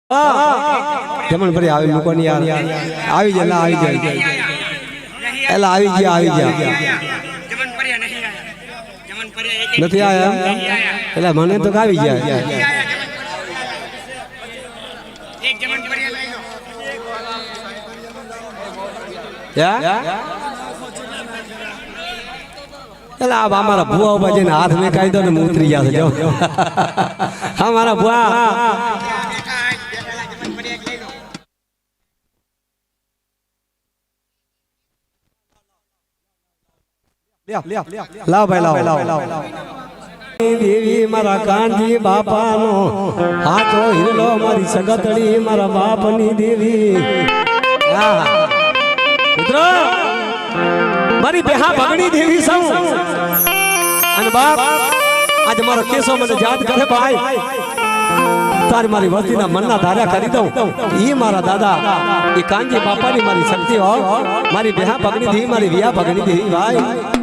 જમણ ભરી આવી મૂકોની યાર આવી જાય આવી જાય એલા આવી ગયા નથી આયા એટલે મને તો આવી જાય એલા અમારા ભુવા ઉભા છે ને હાથ મેં કાઢી દો ને ઉતરી ગયા છે જો હા મારા ભુવા લાવ ભાઈ લાવ દેવી મારા કાંજી બાપાનો હાથો હિરલો મારી સગતડી મારા બાપની દેવી મિત્રો મારી બેહા ભગણી દેવી સૌ અને બાપ આજે મારો કેસો મને યાદ કરે ભાઈ તારી મારી વસ્તીના મનના ધાર્યા કરી દઉં ઈ મારા દાદા એ કાંજી બાપાની મારી શક્તિ હો મારી બેહા ભગણી દેવી મારી વિયા ભગણી દેવી ભાઈ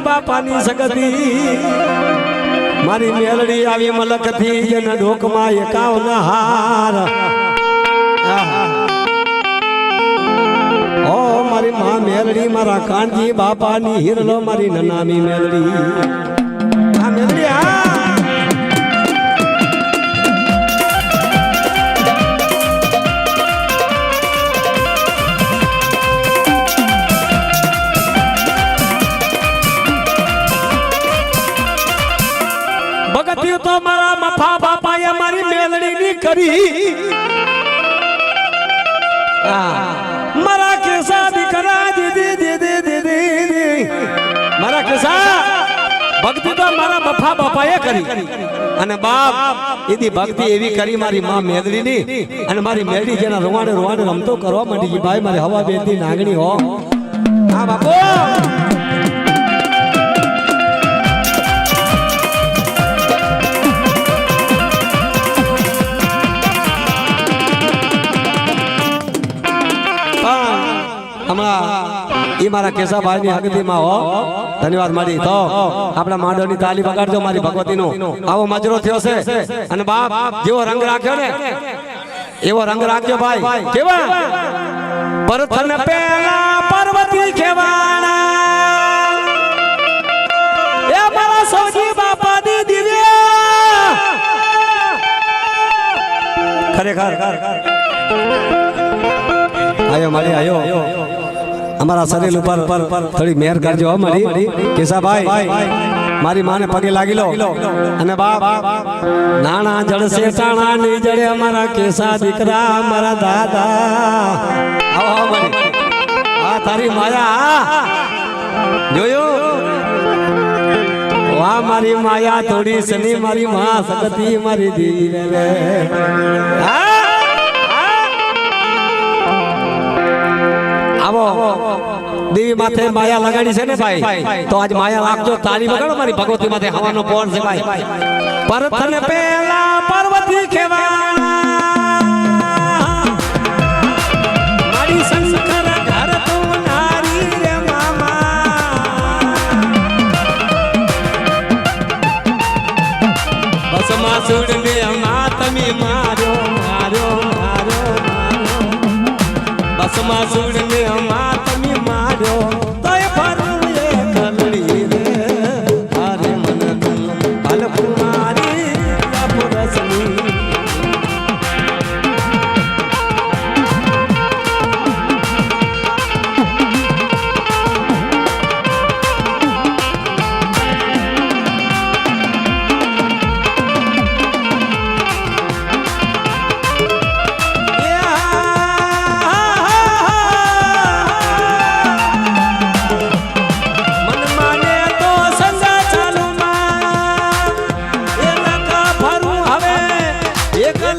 બાપાની સગતી મારી મેલડી આવી મલકથી જેના ડોકમાં એકાવન હાર ઓ મારી માં મેલડી મારા કાનજી બાપાની હિરલો મારી નનામી મેલડી આ મેલડી તો મારા મફા બાપાએ મારી મેલડીની કરી મારા કેસા દીકરા દીદી મારા કેસા ભક્તિ તો મારા મફા બાપાએ કરી અને બાપ એની ભક્તિ એવી કરી મારી માં મેલડીની અને મારી મેલડી જેના રોવાડે રમતો કરવા માંડી ગઈ ભાઈ મારી હવા બેનની નાગણી હો હા બાપુ ઈ મારા કેસાભાઈ ની હકતીમાં હો ધન્યવાદ મારી તો આપણા માંડવની તાલી વગાડજો મારી ભગવતીનો આવો મજરો થયો છે અને બાપ જેવો રંગ રાખ્યો ને એવો રંગ રાખજો ભાઈ કેવા પરથન પેલા પાર્વતી ખેવાણા એ મારા સૌજી બાપા દી દિવ્યા ખરેખર આયો મારી આયો અમારા શરીર ઉપર થોડી મેર કરજો મારી કેસાભાઈ મારી માને પગે લાગી લો અને બાપ નાણા જળસે તાણા નહીં જડે અમારા કેસા દીકરા મારા દાદા આવો મારી આ તારી માયા જોયું વાહ મારી માયા થોડી સની મારી માં સગતી મારી દીવી રે આવો દેવી માથે માયા લગાડી છે ને ભાઈ તો આજ માયા રાખજો તાળી વગાડો મારી ભગવતી માથે હવાનો પોર છે ભાઈ પરથન પેલા પાર્વતી ખેવાણા મારી સંસ્કાર ઘર તો નારી રે મામા બસ માં સુડ મે માં તમે માર્યો બસ માં સુડ